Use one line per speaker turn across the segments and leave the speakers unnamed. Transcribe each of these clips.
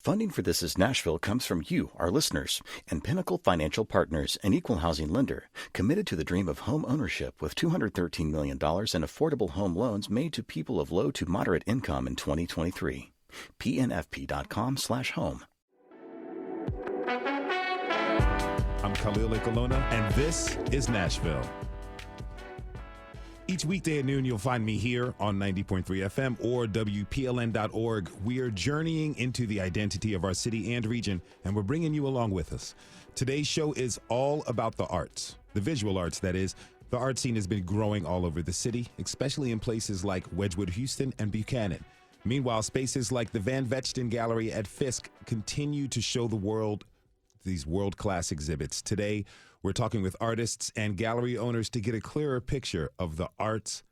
Funding for This Is Nashville comes from you, our listeners, and Pinnacle Financial Partners, an equal housing lender, committed to the dream of home ownership with $213 million in affordable home loans made to people of low to moderate income in 2023. PNFP.com/home.
I'm Khalil Ikolona, and this is Nashville. Each weekday at noon, you'll find me here on 90.3 FM or WPLN.org. We are journeying into the identity of our city and region, and we're bringing you along with us. Today's show is all about the arts, the visual arts, that is. The art scene has been growing all over the city, especially in places like Wedgwood-Houston and Buchanan. Meanwhile, spaces like the Vechten Gallery at Fisk continue to show the world these world-class exhibits. Today, we're talking with artists and gallery owners to get a clearer picture of the arts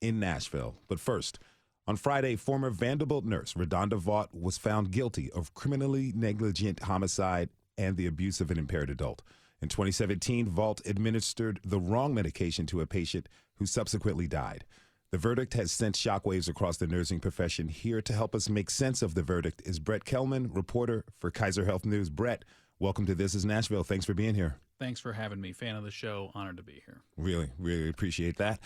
in Nashville. But first, on Friday, former Vanderbilt nurse Redonda Vaught was found guilty of criminally negligent homicide and the abuse of an impaired adult. In 2017, Vaught administered the wrong medication to a patient who subsequently died. The verdict has sent shockwaves across the nursing profession. Here to help us make sense of the verdict is Brett Kelman, reporter for Kaiser Health News. Brett, welcome to This is Nashville. Thanks for being here.
Thanks for having me. Fan of the show. Honored to be here.
Really appreciate that.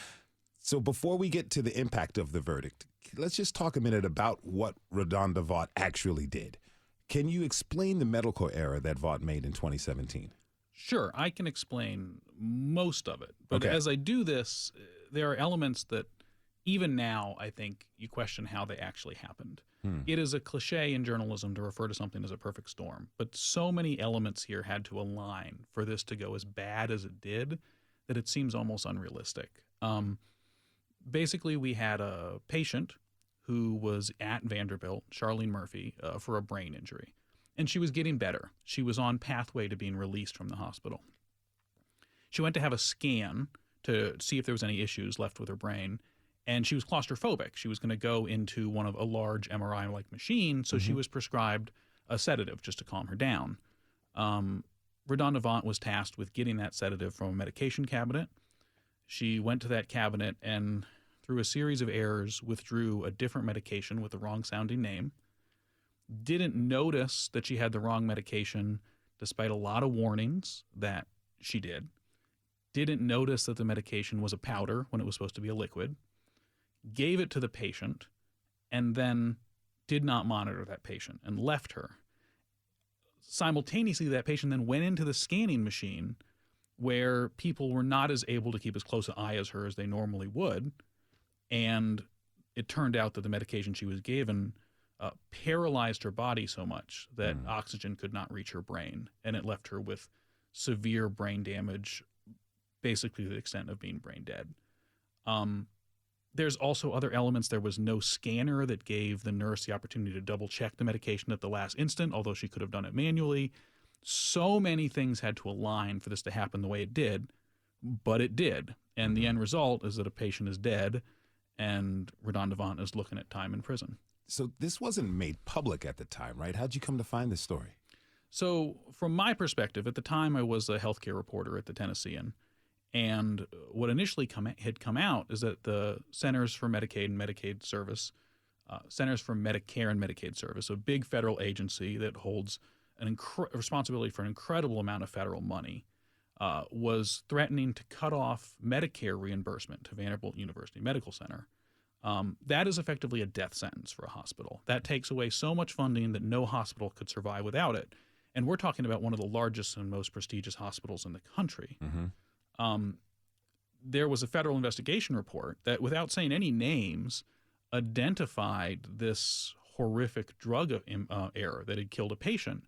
So before we get to the impact of the verdict, let's just talk a minute about what Redonda Vaught actually did. Can you explain the medical error that Vaught made in 2017?
Sure, I can explain most of it. But as I do this, there are elements that even now I think you question how they actually happened. It is a cliche in journalism to refer to something as a perfect storm, but so many elements here had to align for this to go as bad as it did that it seems almost unrealistic. Basically, we had a patient who was at Vanderbilt, Charlene Murphy, for a brain injury, and she was getting better. She was on pathway to being released from the hospital. She went to have a scan to see if there was any issues left with her brain, and she was claustrophobic. She was going to go into one of a large MRI-like machine, so she was prescribed a sedative just to calm her down. Redonda Vaught was tasked with getting that sedative from a medication cabinet. She went to that cabinet and, through a series of errors, withdrew a different medication with the wrong-sounding name, didn't notice that she had the wrong medication despite a lot of warnings that she didn't notice that the medication was a powder when it was supposed to be a liquid, gave it to the patient, and then did not monitor that patient and left her. Simultaneously, that patient then went into the scanning machine where people were not as able to keep as close an eye as her as they normally would, and it turned out that the medication she was given paralyzed her body so much that oxygen could not reach her brain, and it left her with severe brain damage, basically to the extent of being brain dead. There's also other elements. There was no scanner that gave the nurse the opportunity to double-check the medication at the last instant, although she could have done it manually. So many things had to align for this to happen the way it did, but it did. And the end result is that a patient is dead, and Redonda Vaught is looking at time in prison.
So this wasn't made public at the time, right? How'd you come to find this story?
So from my perspective, at the time I was a healthcare reporter at the Tennessean, and what initially had come out is that the Centers for Medicaid and Medicaid Service, Centers for Medicare and Medicaid Service, a big federal agency that holds responsibility for an incredible amount of federal money, was threatening to cut off Medicare reimbursement to Vanderbilt University Medical Center. That is effectively a death sentence for a hospital. That takes away so much funding that no hospital could survive without it. And we're talking about one of the largest and most prestigious hospitals in the country. There was a federal investigation report that, without saying any names, identified this horrific drug error that had killed a patient.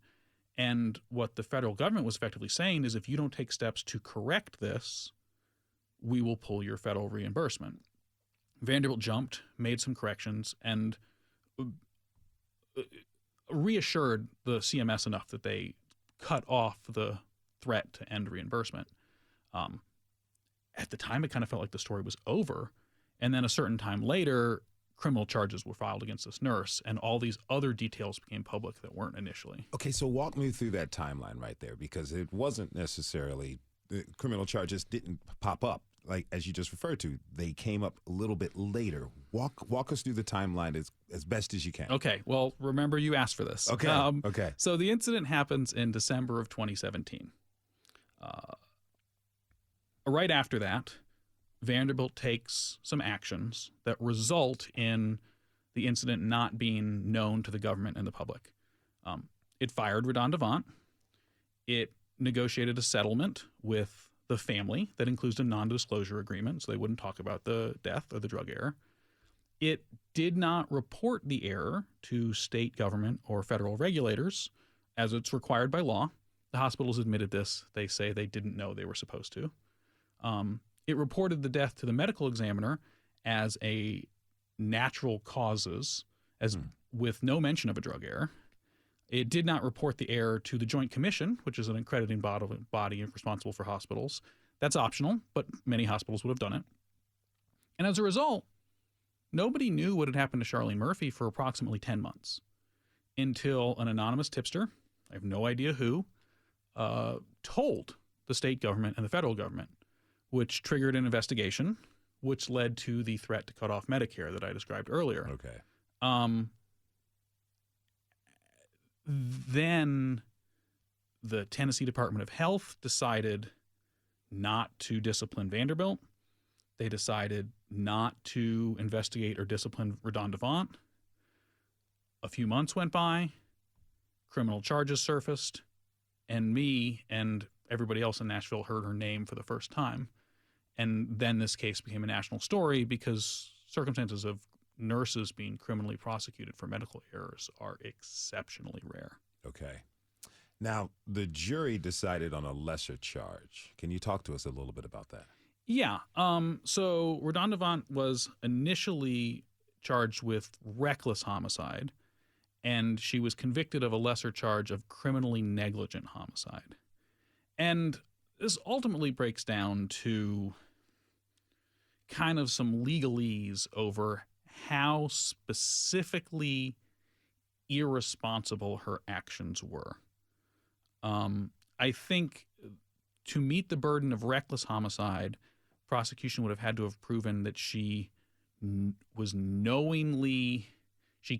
And what the federal government was effectively saying is, if you don't take steps to correct this, we will pull your federal reimbursement. Vanderbilt jumped, made some corrections, and reassured the CMS enough that they cut off the threat to end reimbursement. At the time, it kind of felt like the story was over. And then a certain time later, criminal charges were filed against this nurse, and all these other details became public that weren't initially.
Okay, so walk me through that timeline right there, because it wasn't necessarily, the criminal charges didn't pop up like as you just referred to, they came up a little bit later. Walk us through the timeline as best as you can.
Okay. Well, remember you asked for this.
Okay. Okay.
So the incident happens in December of 2017. Right after that, Vanderbilt takes some actions that result in the incident not being known to the government and the public. It fired Redon-Devant. It negotiated a settlement with the family that includes a non-disclosure agreement, so they wouldn't talk about the death or the drug error. It did not report the error to state government or federal regulators as it's required by law. The hospitals admitted this. They say they didn't know they were supposed to. It reported the death to the medical examiner as a natural causes, with no mention of a drug error. It did not report the error to the Joint Commission, which is an accrediting body responsible for hospitals. That's optional, but many hospitals would have done it. And as a result, nobody knew what had happened to Charlene Murphy for approximately 10 months until an anonymous tipster, I have no idea who, told the state government and the federal government, which triggered an investigation, which led to the threat to cut off Medicare that I described earlier.
Okay.
Then the Tennessee Department of Health decided not to discipline Vanderbilt. They decided not to investigate or discipline Redon-Devant. A few months went by, criminal charges surfaced, and me and everybody else in Nashville heard her name for the first time. And then this case became a national story because circumstances of nurses being criminally prosecuted for medical errors are exceptionally rare.
Okay. Now, the jury decided on a lesser charge. Can you talk to us a little bit about that?
Yeah. So Redon-Devant was initially charged with reckless homicide, and she was convicted of a lesser charge of criminally negligent homicide. And this ultimately breaks down to kind of some legalese over how specifically irresponsible her actions were. I think to meet the burden of reckless homicide, prosecution would have had to have proven that she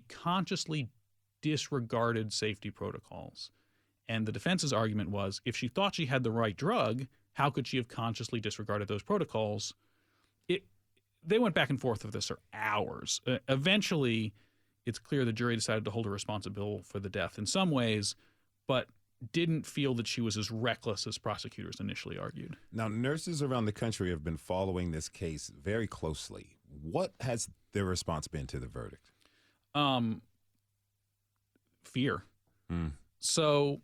consciously disregarded safety protocols. And the defense's argument was, if she thought she had the right drug, how could she have consciously disregarded those protocols? They went back and forth with this for hours. Eventually, it's clear the jury decided to hold her responsible for the death in some ways, but didn't feel that she was as reckless as prosecutors initially argued.
Now, nurses around the country have been following this case very closely. What has their response been to the verdict?
Fear. So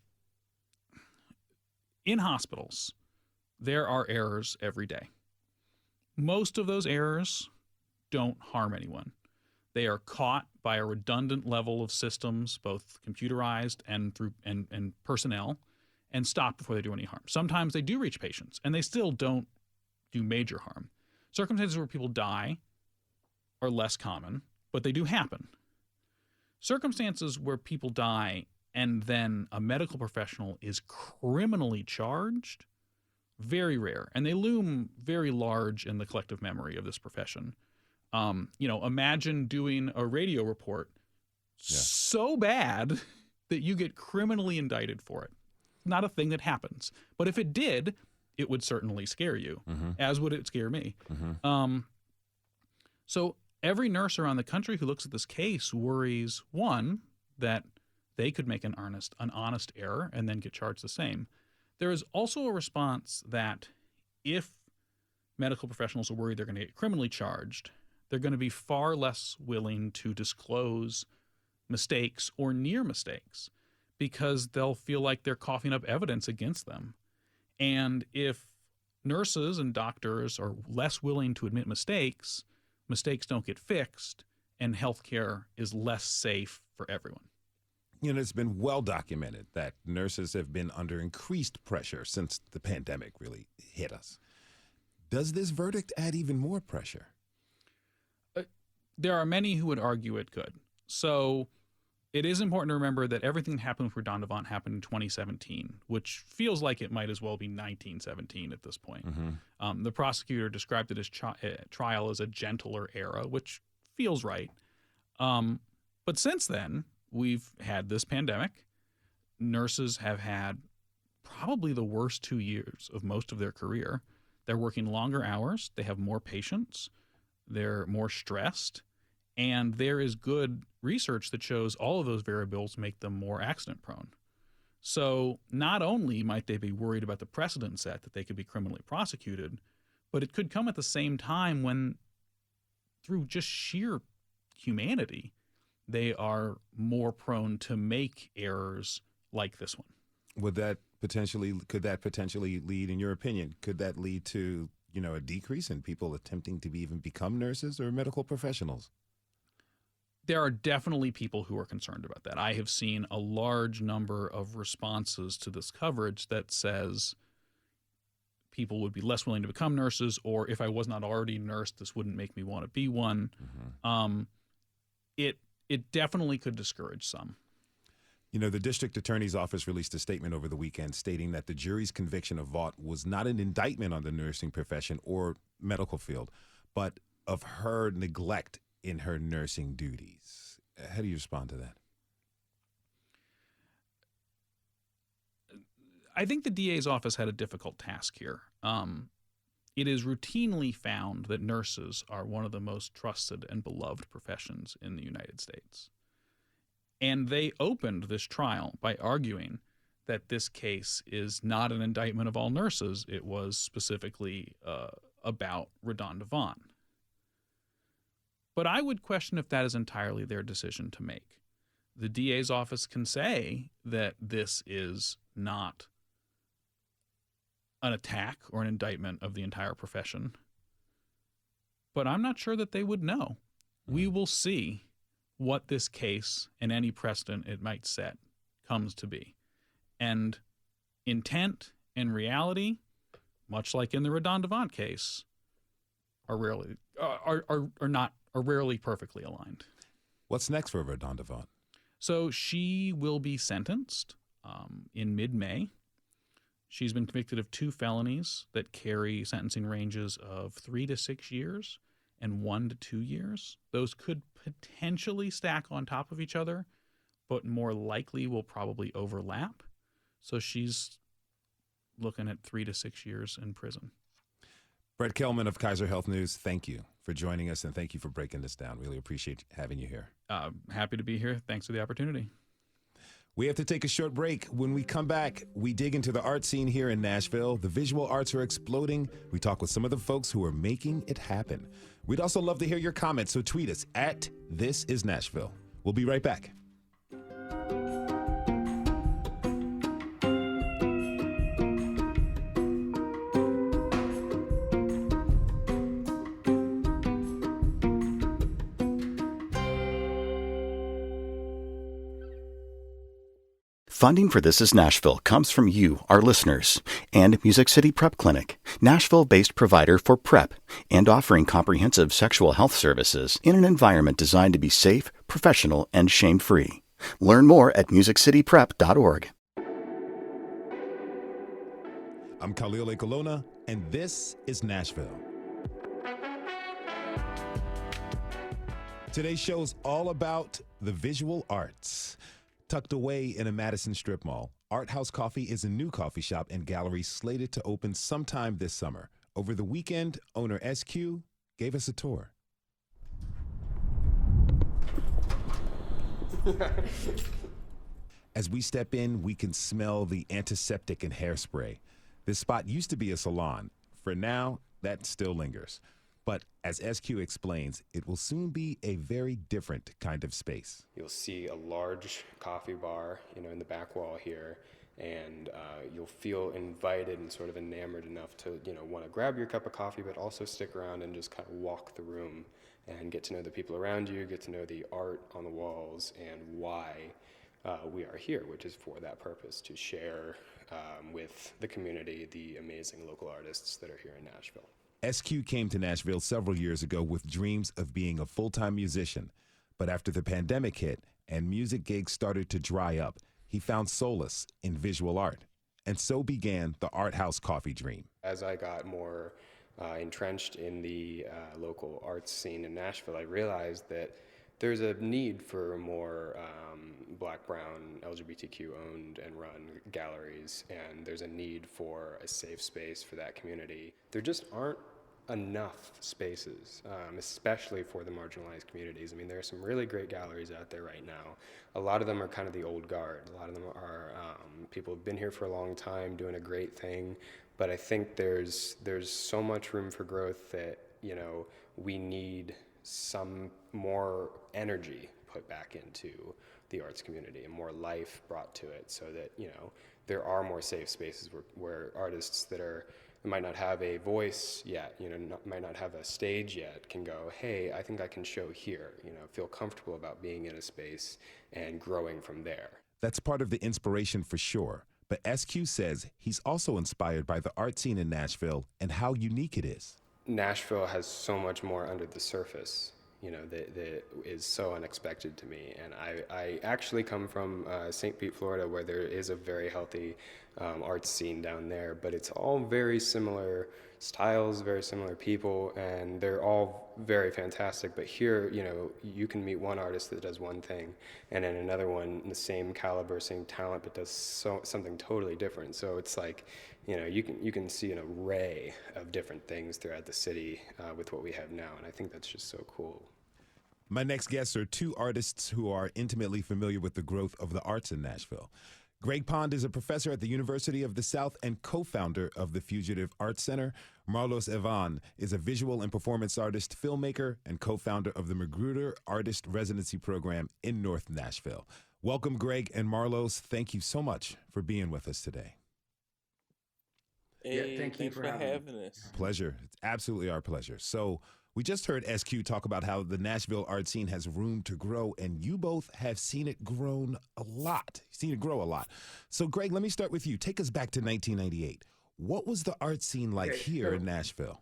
in hospitals, there are errors every day. Most of those errors don't harm anyone. They are caught by a redundant level of systems, both computerized and through and personnel, and stopped before they do any harm. Sometimes they do reach patients, and they still don't do major harm. Circumstances where people die are less common, but they do happen. Circumstances where people die and then a medical professional is criminally charged, very rare, and they loom very large in the collective memory of this profession. Imagine doing a radio report so bad that you get criminally indicted for it. Not a thing that happens. But if it did, it would certainly scare you, as would it scare me. So every nurse around the country who looks at this case worries, one, that they could make an honest error and then get charged the same. There is also a response that if medical professionals are worried they're going to get criminally charged, they're going to be far less willing to disclose mistakes or near mistakes because they'll feel like they're coughing up evidence against them. And if nurses and doctors are less willing to admit mistakes, mistakes don't get fixed, and healthcare is less safe for everyone.
It's been well documented that nurses have been under increased pressure since the pandemic really hit us. Does this verdict add even more pressure?
There are many who would argue it could. So It is important to remember that everything that happened with Redondavant happened in 2017, which feels like it might as well be 1917 at this point. The prosecutor described it as trial as a gentler era, which feels right. But since then, we've had this pandemic. Nurses have had probably the worst 2 years of most of their career. They're working longer hours. They have more patients. They're more stressed. And there is good research that shows all of those variables make them more accident prone. So not only might they be worried about the precedent set that they could be criminally prosecuted, but it could come at the same time when, through just sheer humanity, they are more prone to make errors like this one.
Could that potentially lead, in your opinion, could that lead to, a decrease in people attempting to even become nurses or medical professionals?
There are definitely people who are concerned about that. I have seen a large number of responses to this coverage that says people would be less willing to become nurses, or if I was not already nursed, this wouldn't make me want to be one. It definitely could discourage some.
The district attorney's office released a statement over the weekend stating that the jury's conviction of Vaught was not an indictment on the nursing profession or medical field, but of her neglect in her nursing duties. How do you respond to that?
I think the DA's office had a difficult task here. It is routinely found that nurses are one of the most trusted and beloved professions in the United States. And they opened this trial by arguing that this case is not an indictment of all nurses. It was specifically about Redondavant. But I would question if that is entirely their decision to make. The DA's office can say that this is not an attack or an indictment of the entire profession, but I'm not sure that they would know. We will see what this case and any precedent it might set comes to be. And intent and reality, much like in the Redondavant case, are rarely perfectly aligned.
What's next for Redondavant?
So she will be sentenced in mid-May. She's been convicted of 2 felonies that carry sentencing ranges of 3 to 6 years and 1 to 2 years. Those could potentially stack on top of each other, but more likely will probably overlap. So she's looking at 3 to 6 years in prison.
Brett Kelman of Kaiser Health News, thank you for joining us, and thank you for breaking this down. Really appreciate having you here.
Happy to be here. Thanks for the opportunity.
We have to take a short break. When we come back, we dig into the art scene here in Nashville. The visual arts are exploding. We talk with some of the folks who are making it happen. We'd also love to hear your comments, so tweet us at This Is Nashville. We'll be right back.
Funding for This Is Nashville comes from you, our listeners, and Music City Prep Clinic, Nashville-based provider for PrEP and offering comprehensive sexual health services in an environment designed to be safe, professional, and shame-free. Learn more at musiccityprep.org.
I'm Khalil Ecolona, and this is Nashville. Today's show is all about the visual arts. Tucked away in a Madison strip mall, Art House Coffee is a new coffee shop and gallery slated to open sometime this summer. Over the weekend, owner SQ gave us a tour. As we step in, we can smell the antiseptic and hairspray. This spot used to be a salon. For now, that still lingers. But as SQ explains, it will soon be a very different kind of space.
You'll see a large coffee bar, in the back wall here, and you'll feel invited and sort of enamored enough to, want to grab your cup of coffee, but also stick around and just kind of walk the room and get to know the people around you, get to know the art on the walls, and why we are here, which is for that purpose, to share with the community the amazing local artists that are here in Nashville.
SQ came to Nashville several years ago with dreams of being a full-time musician. But after the pandemic hit, and music gigs started to dry up, he found solace in visual art. And so began the Art House Coffee dream.
As I got more entrenched in the local arts scene in Nashville, I realized that there's a need for more Black, brown, LGBTQ owned and run galleries, and there's a need for a safe space for that community. There just aren't enough spaces, especially for the marginalized communities. I mean, there are some really great galleries out there right now. A lot of them are kind of the old guard. A lot of them are people who've been here for a long time doing a great thing, but I think there's so much room for growth that, you know, we need some more energy put back into the arts community and more life brought to it, so that, you know, there are more safe spaces where artists that might not have a voice yet, you know, might not have a stage yet, can go, hey, I think I can show here, you know, feel comfortable about being in a space and growing from there.
That's part of the inspiration for sure. But SQ says he's also inspired by the art scene in Nashville and how unique it is.
Nashville has so much more under the surface, you know, that is so unexpected to me. And I actually come from St. Pete, Florida, where there is a very healthy arts scene down there, but it's all very similar styles, very similar people, and they're all very fantastic. But here, you know, you can meet one artist that does one thing, and then another one, the same caliber, same talent, but does something totally different. So it's like, you know, you can see an array of different things throughout the city with what we have now, and I think that's just so cool.
My next guests are two artists who are intimately familiar with the growth of the arts in Nashville. Greg Pond is a professor at the University of the South and co-founder of the Fugitive Arts Center. Marlos Evan is a visual and performance artist, filmmaker, and co-founder of the Magruder Artist Residency Program in North Nashville. Welcome, Greg and Marlos. Thank you so much for being with us today.
Hey, thank you for having us.
Pleasure. It's absolutely our pleasure. So we just heard SQ talk about how the Nashville art scene has room to grow, and you both have seen it grow a lot. So, Greg, let me start with you. Take us back to 1998. What was the art scene like here in Nashville?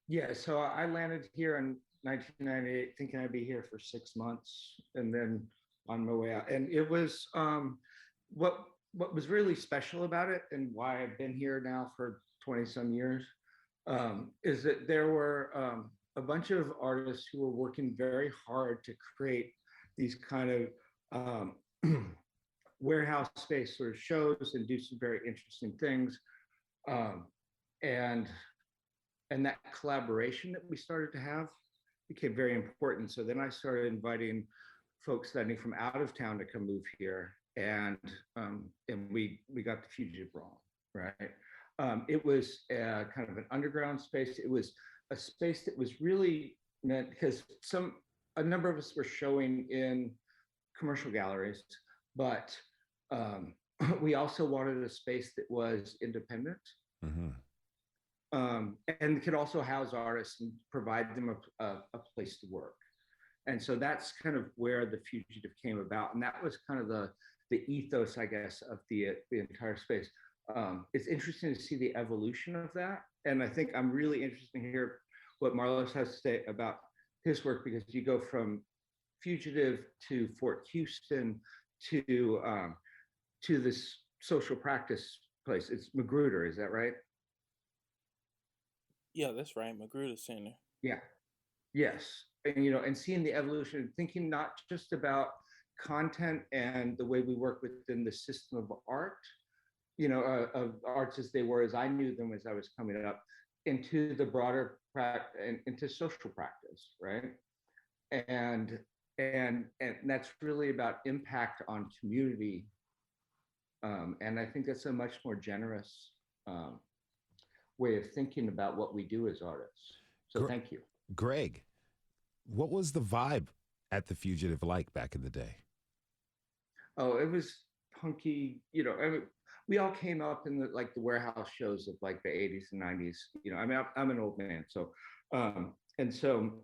Yeah, so I landed here in 1998 thinking I'd be here for 6 months and then on my way out. And it was what was really special about it, and why I've been here now for 20 some years, is that there were a bunch of artists who were working very hard to create these kind of warehouse space sort of shows and do some very interesting things. And that collaboration that we started to have became very important. So then I started inviting folks that I knew from out of town to come move here, and we got the Fugitive Brawl, right? It was kind of an underground space. It was a space that was really meant, because a number of us were showing in commercial galleries, but we also wanted a space that was independent, and could also house artists and provide them a place to work. And so that's kind of where the Fugitive came about, and that was kind of the ethos, I guess, of the entire space. It's interesting to see the evolution of that, and I think I'm really interested to hear what Marlos has to say about his work, because you go from Fugitive to Fort Houston to this social practice place. It's Magruder, is that right?
Yeah, that's right, Magruder Center.
Yeah, yes, and and seeing the evolution, thinking not just about content and the way we work within the system of art, of arts as they were, as I knew them as I was coming up, into the broader and into social practice, right? And that's really about impact on community. And I think that's a much more generous way of thinking about what we do as artists. So thank you.
Greg, what was the vibe at the Fugitive like back in the day?
Oh, it was punky, we all came up in the warehouse shows of the 80s and 90s. I'm an old man, so and so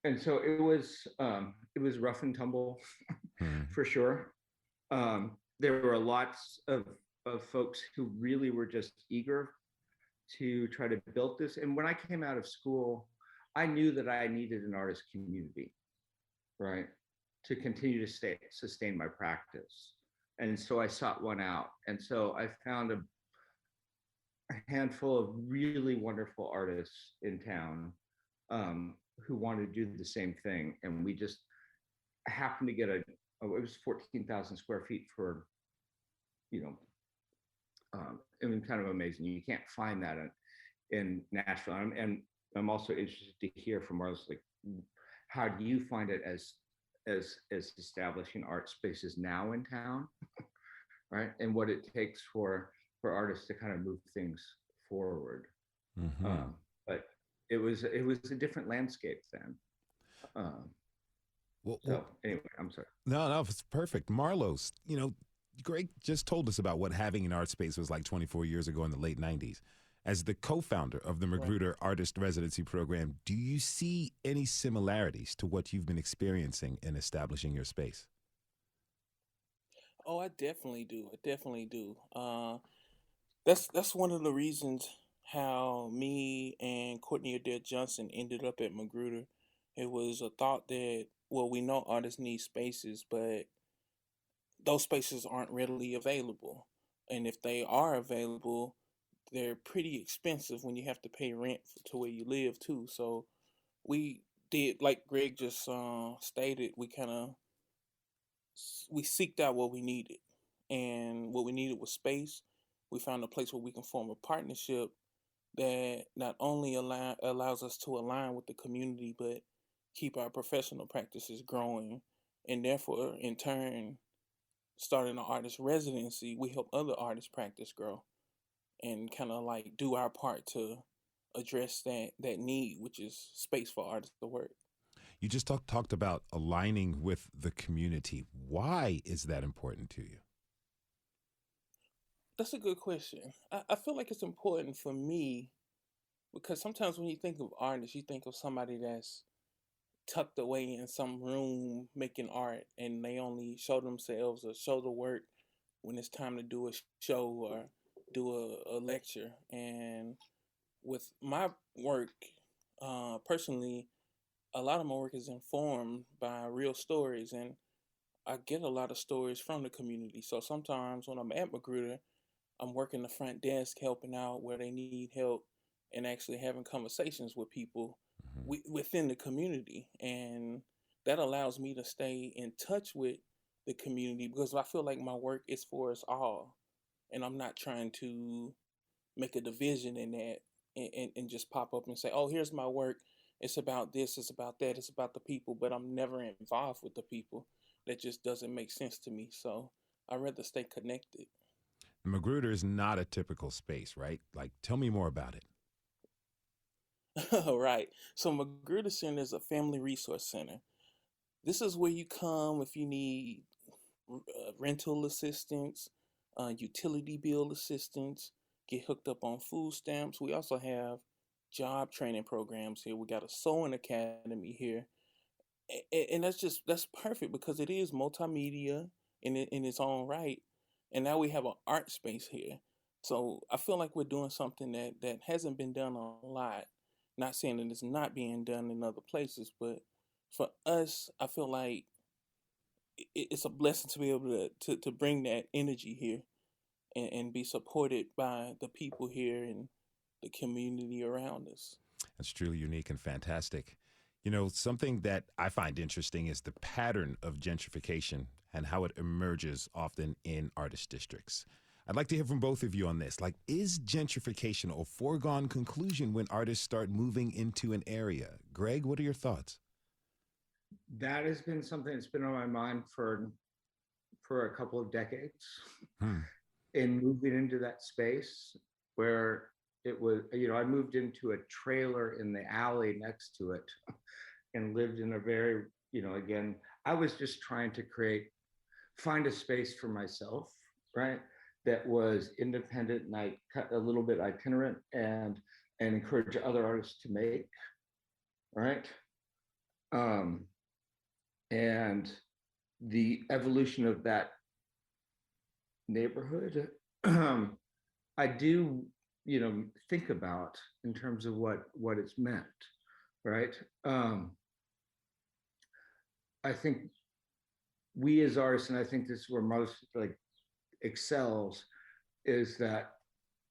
it was rough and tumble for sure. There were lots of folks who really were just eager to try to build this. And when I came out of school, I knew that I needed an artist community, right, to continue to sustain my practice. And so I sought one out. And so I found a handful of really wonderful artists in town, who wanted to do the same thing. And we just happened to get it was 14,000 square feet for, you know, I mean, kind of amazing. You can't find that in Nashville. And I'm also interested to hear from artists, like, how do you find it as establishing art spaces now in town, right? And what it takes for artists to kind of move things forward. Mm-hmm. But it was a different landscape then. So anyway, I'm sorry.
No, it's perfect. Marlos, Greg just told us about what having an art space was like 24 years ago in the late 90s. As the co-founder of the Magruder Artist Residency Program, do you see any similarities to what you've been experiencing in establishing your space?
Oh, I definitely do. That's one of the reasons how me and Courtney Adair Johnson ended up at Magruder. It was a thought that, well, we know artists need spaces, but those spaces aren't readily available. And if they are available, they're pretty expensive when you have to pay rent to where you live too. So we did, like Greg just stated, we seeked out what we needed. And what we needed was space. We found a place where we can form a partnership that not only allows us to align with the community, but keep our professional practices growing. And therefore, in turn, starting an artist residency, we help other artists practice grow and kind of like do our part to address that need, which is space for artists to work.
You just talked about aligning with the community. Why is that important to you?
That's a good question. I feel like it's important for me because sometimes when you think of artists, you think of somebody that's tucked away in some room making art, and they only show themselves or show the work when it's time to do a show or do a lecture. And with my work, personally, a lot of my work is informed by real stories, and I get a lot of stories from the community. So sometimes when I'm at Magruder, I'm working the front desk, helping out where they need help, and actually having conversations with people within the community. And that allows me to stay in touch with the community because I feel like my work is for us all. And I'm not trying to make a division in that and just pop up and say, oh, here's my work. It's about this, it's about that, it's about the people, but I'm never involved with the people. That just doesn't make sense to me. So I'd rather stay connected.
Magruder is not a typical space, right? Like, tell me more about it.
Right. So Magruder Center is a family resource center. This is where you come if you need rental assistance, utility bill assistance, get hooked up on food stamps. We also have job training programs here. We got a sewing academy here. And that's perfect because it is multimedia in its own right. And now we have an art space here. So I feel like we're doing something that hasn't been done a lot. Not saying that it's not being done in other places, but for us, I feel like it's a blessing to be able to bring that energy here and be supported by the people here and the community around us.
That's truly unique and fantastic. Something that I find interesting is the pattern of gentrification and how it emerges often in artist districts. I'd like to hear from both of you on this. Like, is gentrification a foregone conclusion when artists start moving into an area? Greg, what are your thoughts?
That has been something that's been on my mind for a couple of decades. In moving into that space where it was, I moved into a trailer in the alley next to it and lived in a very, again, I was just trying to find a space for myself, right? That was independent and I cut a little bit itinerant and encourage other artists to make, right? And the evolution of that neighborhood, I do, think about in terms of what it's meant, right? I think we as artists, and I think this is where most like excels, is that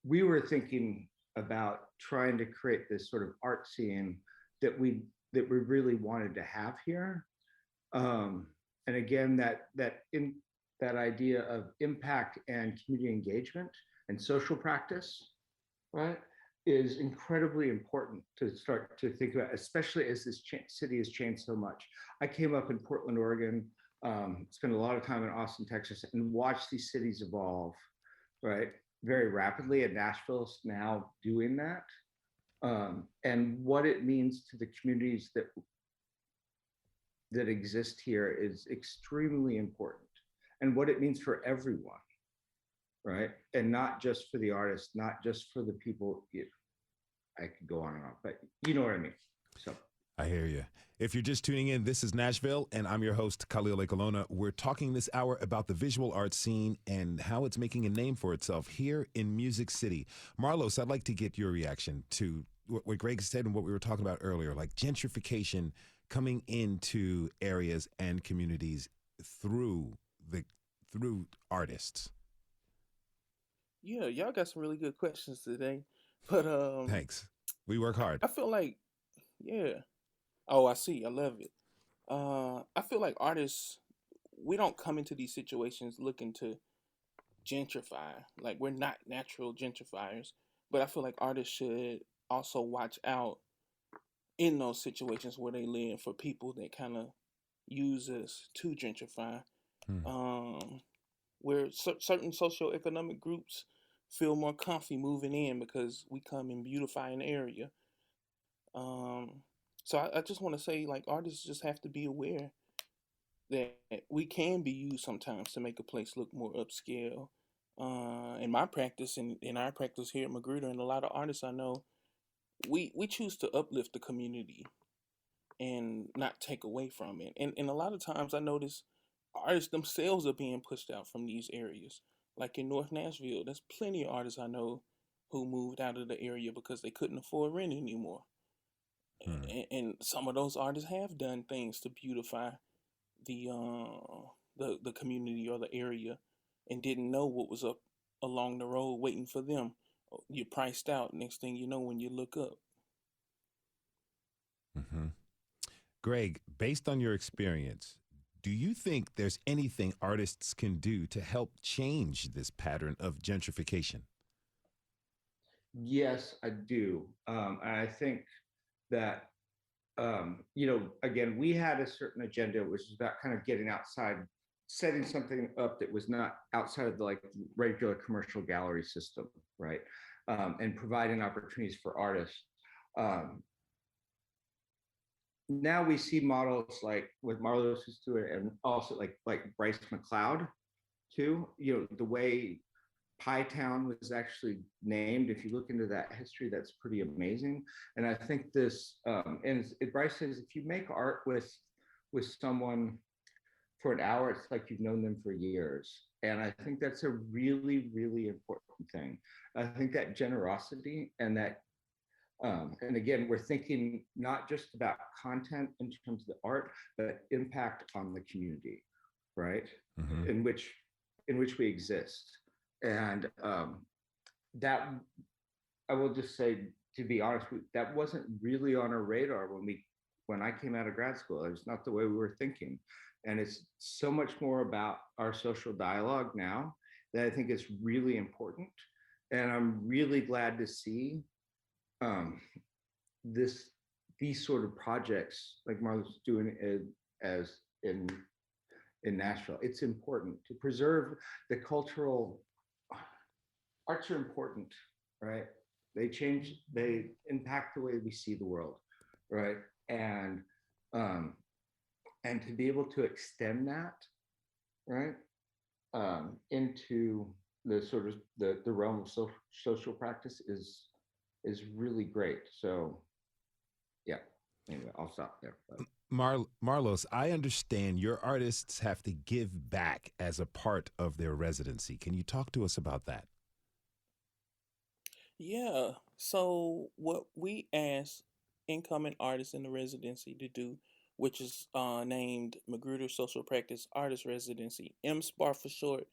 we were thinking about trying to create this sort of art scene that we really wanted to have here. And again, that idea of impact and community engagement and social practice, right, is incredibly important to start to think about, especially as this city has changed so much. I came up in Portland, Oregon, spent a lot of time in Austin, Texas, and watched these cities evolve, right, very rapidly. And Nashville's now doing that. And what it means to the communities that exist here is extremely important, and what it means for everyone, right? And not just for the artists, not just for the people. I could go on and on, but you know what I mean. So
I hear you. If you're just tuning in, this is Nashville, and I'm your host, Khalil Ekolona. We're talking this hour about the visual arts scene and how it's making a name for itself here in Music City. Marlos, I'd like to get your reaction to what Greg said and what we were talking about earlier, like gentrification coming into areas and communities through artists.
Yeah, y'all got some really good questions today. But
Thanks. We work hard.
I feel like, yeah. Oh, I see. I love it. I feel like artists, we don't come into these situations looking to gentrify. Like, we're not natural gentrifiers. But I feel like artists should also watch out in those situations where they live for people that kind of use us to gentrify. Where certain socioeconomic groups feel more comfy moving in because we come and beautify an area. So I just want to say, like, artists just have to be aware that we can be used sometimes to make a place look more upscale. In my practice, and in our practice here at Magruder, and a lot of artists I know, we choose to uplift the community and not take away from it. And a lot of times I notice artists themselves are being pushed out from these areas. Like in North Nashville, there's plenty of artists I know who moved out of the area because they couldn't afford rent anymore. And some of those artists have done things to beautify the community or the area, and didn't know what was up along the road waiting for them. You're priced out. Next thing you know, when you look up.
Greg, based on your experience, do you think there's anything artists can do to help change this pattern of gentrification?
Yes, I do. And I think that, again, we had a certain agenda, which is about kind of getting outside, setting something up that was not outside of the like regular commercial gallery system, right? And providing opportunities for artists. Now we see models like what Marlos is doing, and also like Bryce McLeod too. The way Pie Town was actually named. If you look into that history, that's pretty amazing. And I think this, Bryce says, if you make art with someone for an hour, it's like you've known them for years. And I think that's a really, really important thing. I think that generosity and that, and again, we're thinking not just about content in terms of the art, but impact on the community, right? In which we exist. And that, I will just say, to be honest, that wasn't really on our radar when I came out of grad school. It was not the way we were thinking. And it's so much more about our social dialogue now that I think is really important. And I'm really glad to see these sort of projects like Marlo's doing as in Nashville. It's important to preserve the cultural. Arts are important, right? They impact the way we see the world, right? And to be able to extend that, right, into the sort of the realm of social practice is really great. So, yeah. Anyway, I'll stop there.
Marlos, I understand your artists have to give back as a part of their residency. Can you talk to us about that?
Yeah. So what we ask incoming artists in the residency to do, which is named Magruder Social Practice Artist Residency, MSPAR for short.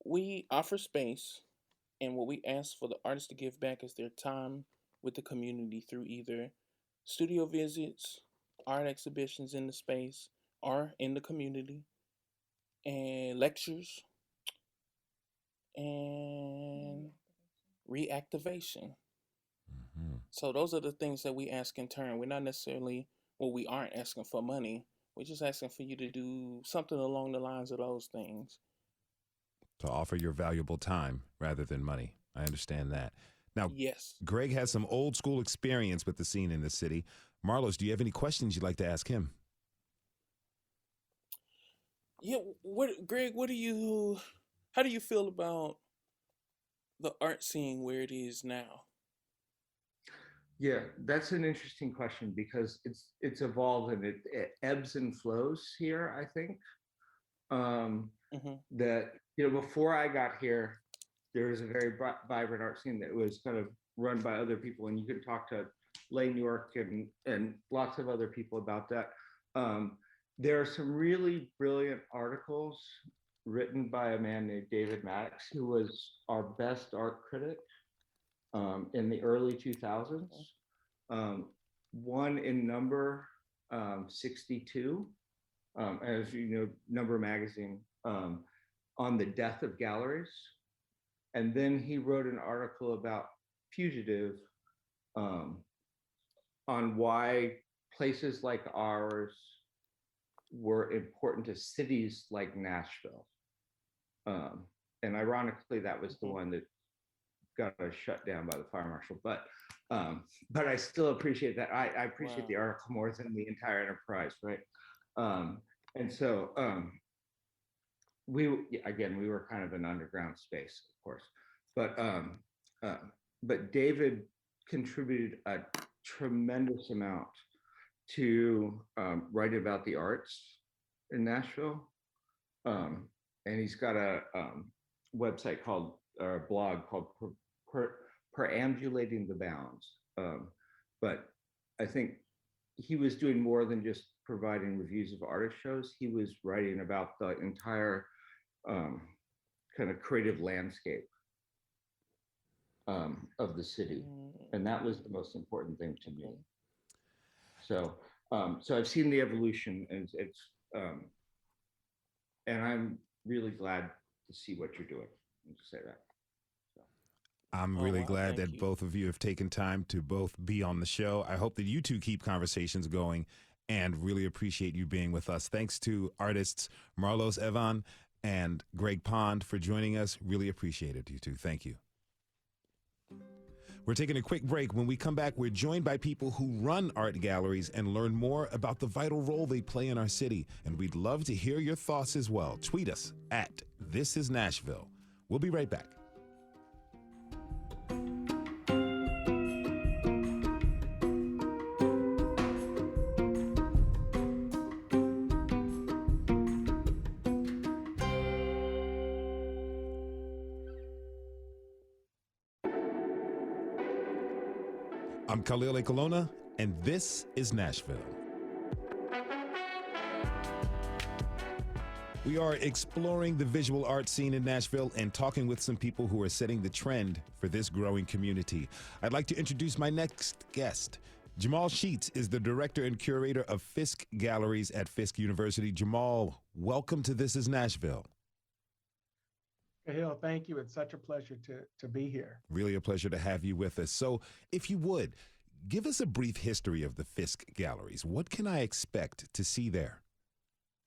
We offer space, and what we ask for the artists to give back is their time with the community through either studio visits, art exhibitions in the space or in the community, and lectures and reactivation. So those are the things that we ask in turn. We're not necessarily, well, we aren't asking for money. We're just asking for you to do something along the lines of those things.
To offer your valuable time rather than money. I understand that. Now,
yes,
Greg has some old school experience with the scene in the city. Marlos, do you have any questions you'd like to ask him?
Yeah, Greg, how do you feel about the art scene where it is now?
Yeah, that's an interesting question because it's evolved and it ebbs and flows here, I think. That, before I got here, there was a very vibrant art scene that was kind of run by other people, and you could talk to Lay New York and lots of other people about that. There are some really brilliant articles written by a man named David Maddox, who was our best art critic in the early 2000s. One in number 62, as you know, Number magazine, on the death of galleries. And then he wrote an article about Fugitive on why places like ours were important to cities like Nashville. And ironically, that was the one that got us shut down by the fire marshal. But I still appreciate that. I appreciate the article more than the entire enterprise, right? And so we were kind of an underground space, of course. But David contributed a tremendous amount to write about the arts in Nashville. And he's got a website called, or a blog called Perambulating the Bounds. But I think he was doing more than just providing reviews of artist shows. He was writing about the entire kind of creative landscape of the city. And that was the most important thing to me. So I've seen the evolution, and and I'm really glad to see what you're doing. I'll just say that.
I'm really glad that both of you have taken time to both be on the show. I hope that you two keep conversations going, and really appreciate you being with us. Thanks to artists Marlos Evan and Greg Pond for joining us. Really appreciate it, you two. Thank you. We're taking a quick break. When we come back, we're joined by people who run art galleries and learn more about the vital role they play in our city. And we'd love to hear your thoughts as well. Tweet us at This Is Nashville. We'll be right back. I'm Khalil A. Colonna, and this is Nashville. We are exploring the visual art scene in Nashville and talking with some people who are setting the trend for this growing community. I'd like to introduce my next guest. Jamal Sheets is the director and curator of Fisk Galleries at Fisk University. Jamal, welcome to This Is Nashville.
Hill, thank you. It's such a pleasure to be here.
Really a pleasure to have you with us. So if you would, give us a brief history of the Fisk Galleries. What can I expect to see there?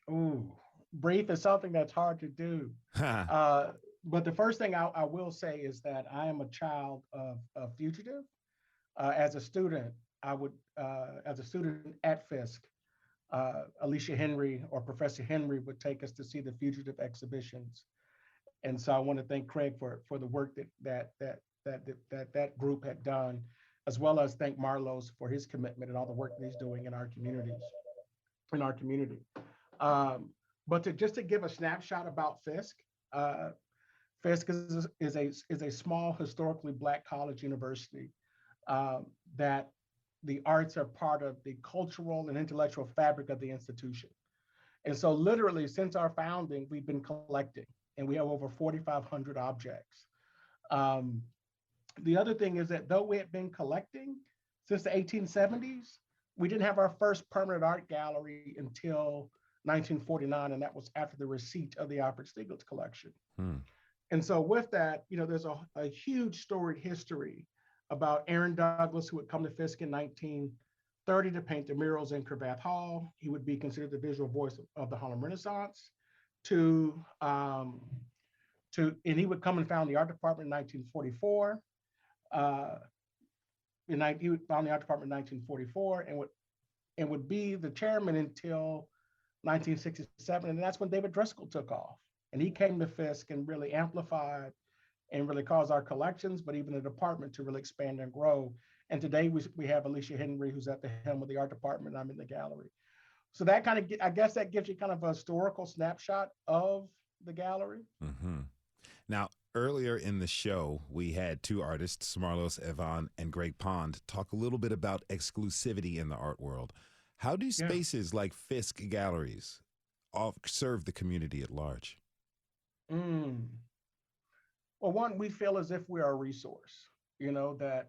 Ooh, brief is something that's hard to do. But the first thing I will say is that I am a child of Fugitive. As a student, as a student at Fisk, Alicia Henry or Professor Henry would take us to see the Fugitive exhibitions. And so I want to thank Craig for the work that group had done, as well as thank Marlos for his commitment and all the work that he's doing in our community. But to give a snapshot about Fisk, Fisk is a small historically Black college university that the arts are part of the cultural and intellectual fabric of the institution. And so literally since our founding, we've been collecting, and we have over 4,500 objects. The other thing is that though we had been collecting since the 1870s, we didn't have our first permanent art gallery until 1949, and that was after the receipt of the Alfred Stieglitz collection. And so with that, there's a huge storied history about Aaron Douglas, who would come to Fisk in 1930 to paint the murals in Cravath Hall. He would be considered the visual voice of the Harlem Renaissance. And he would come and found the art department in 1944. He would found the art department in 1944 and would be the chairman until 1967. And that's when David Driscoll took off. And he came to Fisk and really amplified and really caused our collections, but even the department to really expand and grow. And today we have Alicia Henry, who's at the helm of the art department, and I'm in the gallery. So that I guess that gives you kind of a historical snapshot of the gallery.
Now, earlier in the show, we had two artists, Marlos Evan and Greg Pond, talk a little bit about exclusivity in the art world. How do spaces like Fisk Galleries serve the community at large?
Well, one, we feel as if we are a resource, that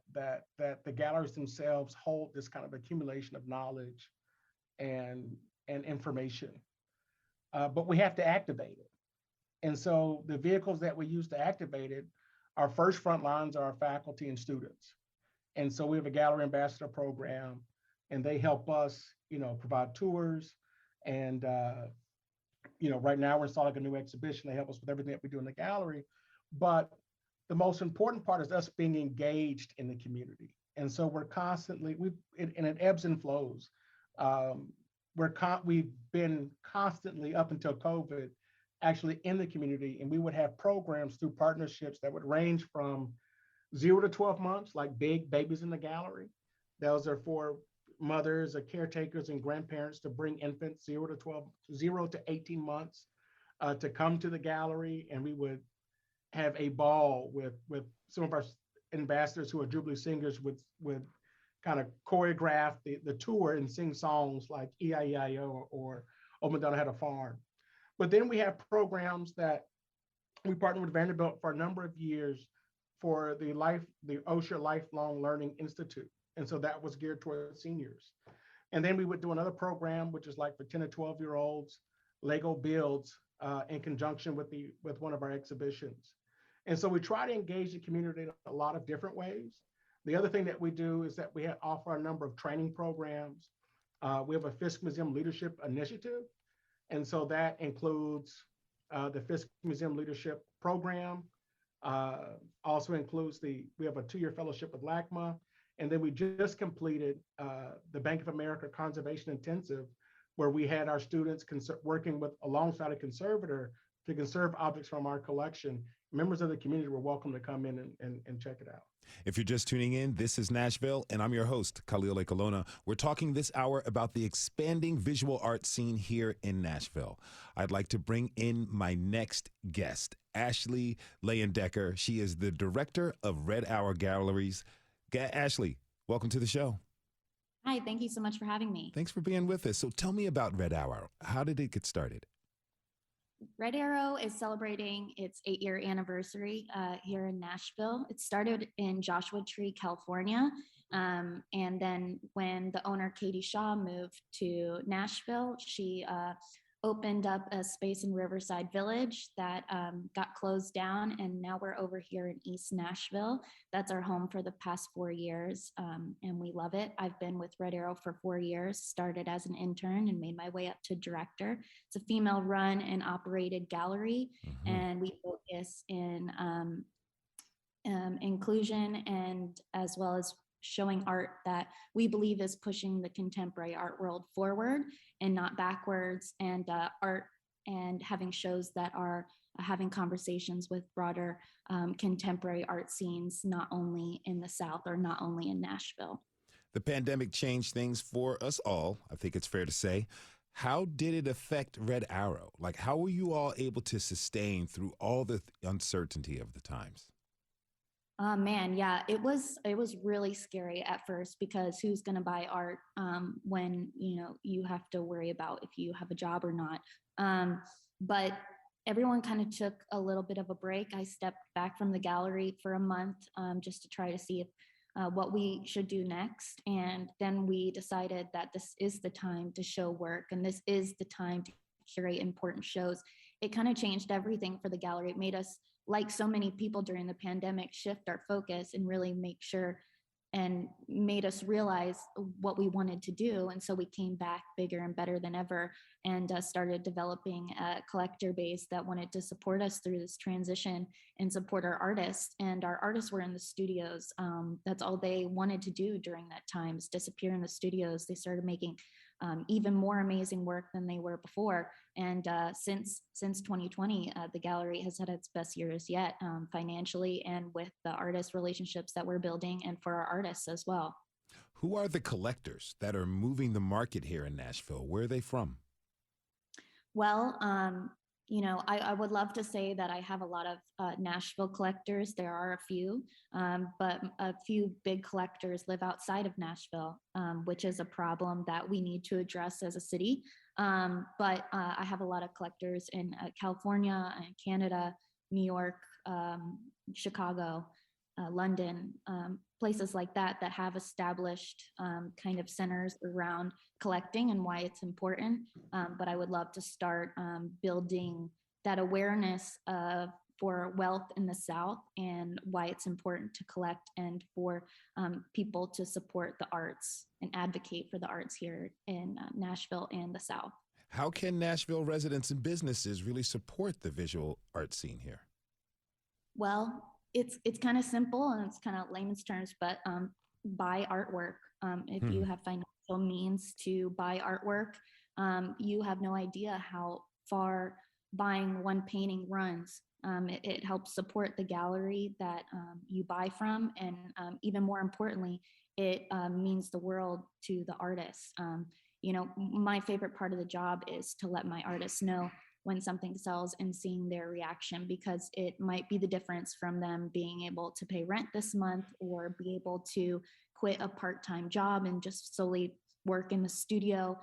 the galleries themselves hold this kind of accumulation of knowledge and information, but we have to activate it. And so the vehicles that we use to activate it, our first front lines are our faculty and students. And so we have a gallery ambassador program, and they help us, provide tours. And, right now we're installing a new exhibition. They help us with everything that we do in the gallery. But the most important part is us being engaged in the community. And so we're constantly, and it ebbs and flows. We've been constantly up until COVID actually in the community, and we would have programs through partnerships that would range from 0 to 12 months, like Big Babies in the Gallery. Those are for mothers or caretakers and grandparents to bring infants 0 to 18 months to come to the gallery, and we would have a ball with some of our ambassadors who are Jubilee singers would kind of choreograph the tour and sing songs like E-I-E-I-O or Oh Madonna Had a Farm. But then we have programs that we partner with Vanderbilt for a number of years for the Osher Lifelong Learning Institute. And so that was geared towards seniors. And then we would do another program, which is like for 10 to 12-year-olds, Lego Builds in conjunction with one of our exhibitions. And so we try to engage the community in a lot of different ways. The other thing that we do is that we offer a number of training programs. We have a Fisk Museum Leadership Initiative. And so that includes the Fisk Museum Leadership Program. Also includes we have a 2-year fellowship with LACMA. And then we just completed the Bank of America Conservation Intensive, where we had our students working alongside a conservator to conserve objects from our collection. Members of the community were welcome to come in and check it out.
If you're just tuning in, this is Nashville, and I'm your host, Khalil Ekolona. We're talking this hour about the expanding visual art scene here in Nashville. I'd like to bring in my next guest, Ashley Leyendecker. She is the director of Red Hour Galleries. Ashley, welcome to the show.
Hi, thank you so much for having me.
Thanks for being with us. So tell me about Red Hour. How did it get started?
Red Arrow is celebrating its 8-year anniversary here in Nashville. It started in Joshua Tree, California. And then when the owner, Katie Shaw, moved to Nashville, she opened up a space in Riverside Village that got closed down. And now we're over here in East Nashville. That's our home for the past 4 years. And we love it. I've been with Red Arrow for 4 years, started as an intern and made my way up to director. It's a female run and operated gallery. And we focus in inclusion and as well as showing art that we believe is pushing the contemporary art world forward and not backwards, and art and having shows that are having conversations with broader contemporary art scenes, not only in the South or not only in Nashville.
The pandemic changed things for us all, I think it's fair to say. How did it affect Red Arrow? Like, how were you all able to sustain through all the uncertainty of the times?
Man, yeah, it was really scary at first because who's going to buy art when you have to worry about if you have a job or not. But everyone kind of took a little bit of a break. I stepped back from the gallery for a month just to try to see if what we should do next. And then we decided that this is the time to show work and this is the time to curate important shows. It kind of changed everything for the gallery. It made us, like so many people during the pandemic, shift our focus and really make sure and made us realize what we wanted to do. And so we came back bigger and better than ever and started developing a collector base that wanted to support us through this transition and support our artists. And our artists were in the studios. That's all they wanted to do during that time, is disappear in the studios. They started making even more amazing work than they were before. And since 2020, the gallery has had its best years yet, financially and with the artist relationships that we're building and for our artists as well.
Who are the collectors that are moving the market here in Nashville? Where are they from?
Well, I would love to say that I have a lot of Nashville collectors. There are a few, but a few big collectors live outside of Nashville, which is a problem that we need to address as a city. But I have a lot of collectors in California and Canada, New York, Chicago, London, places like that have established kind of centers around collecting and why it's important. But I would love to start building that awareness for wealth in the South and why it's important to collect and for people to support the arts and advocate for the arts here in Nashville and the South.
How can Nashville residents and businesses really support the visual art scene here?
Well, it's kind of simple and it's kind of layman's terms, but buy artwork. If you have financial means to buy artwork, you have no idea how far buying one painting runs. It helps support the gallery that you buy from, and even more importantly, it means the world to the artists. My favorite part of the job is to let my artists know when something sells and seeing their reaction, because it might be the difference from them being able to pay rent this month or be able to quit a part-time job and just solely work in the studio.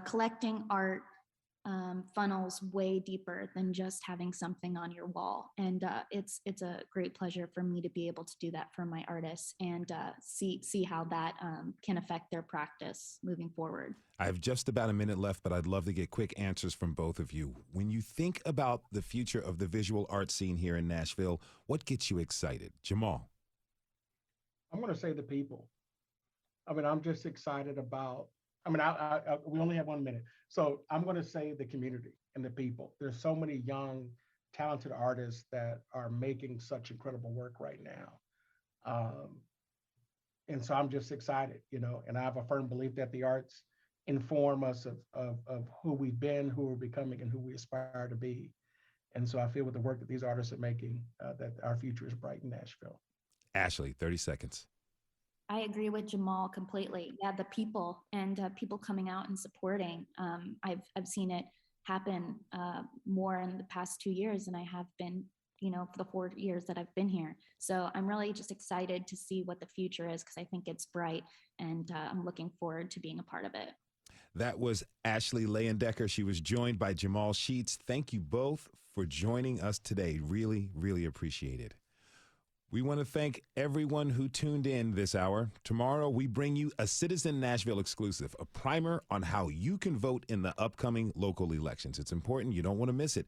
Collecting art funnels way deeper than just having something on your wall. And it's a great pleasure for me to be able to do that for my artists and see how that can affect their practice moving forward.
I have just about a minute left, but I'd love to get quick answers from both of you. When you think about the future of the visual art scene here in Nashville, what gets you excited? Jamal.
I'm going to say the people. I'm just excited about, we only have 1 minute. So I'm going to say the community and the people. There's so many young, talented artists that are making such incredible work right now. And so I'm just excited, and I have a firm belief that the arts inform us of who we've been, who we're becoming, and who we aspire to be. And so I feel with the work that these artists are making, that our future is bright in Nashville.
Ashley, 30 seconds.
I agree with Jamal completely. Yeah, the people and people coming out and supporting. I've seen it happen more in the past 2 years than I have been, for the 4 years that I've been here. So I'm really just excited to see what the future is, because I think it's bright, and I'm looking forward to being a part of it.
That was Ashley Leyendecker. She was joined by Jamal Sheets. Thank you both for joining us today. Really, really appreciate it. We want to thank everyone who tuned in this hour. Tomorrow, we bring you a Citizen Nashville exclusive, a primer on how you can vote in the upcoming local elections. It's important. You don't want to miss it.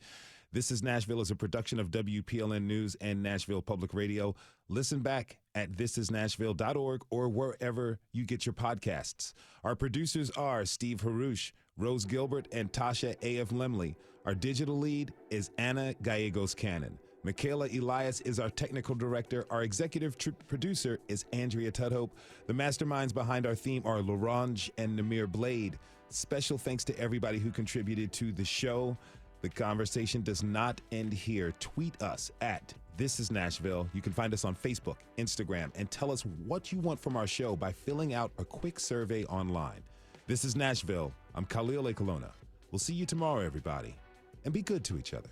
This is Nashville is a production of WPLN News and Nashville Public Radio. Listen back at thisisnashville.org or wherever you get your podcasts. Our producers are Steve Harush, Rose Gilbert, and Tasha A.F. Lemley. Our digital lead is Anna Gallegos-Cannon. Michaela Elias is our technical director. Our executive producer is Andrea Tudhope. The masterminds behind our theme are Larange and Namir Blade. Special thanks to everybody who contributed to the show. The conversation does not end here. Tweet us at This Is Nashville. You can find us on Facebook, Instagram, and tell us what you want from our show by filling out a quick survey online. This is Nashville. I'm Khalil A. Colonna. We'll see you tomorrow, everybody. And be good to each other.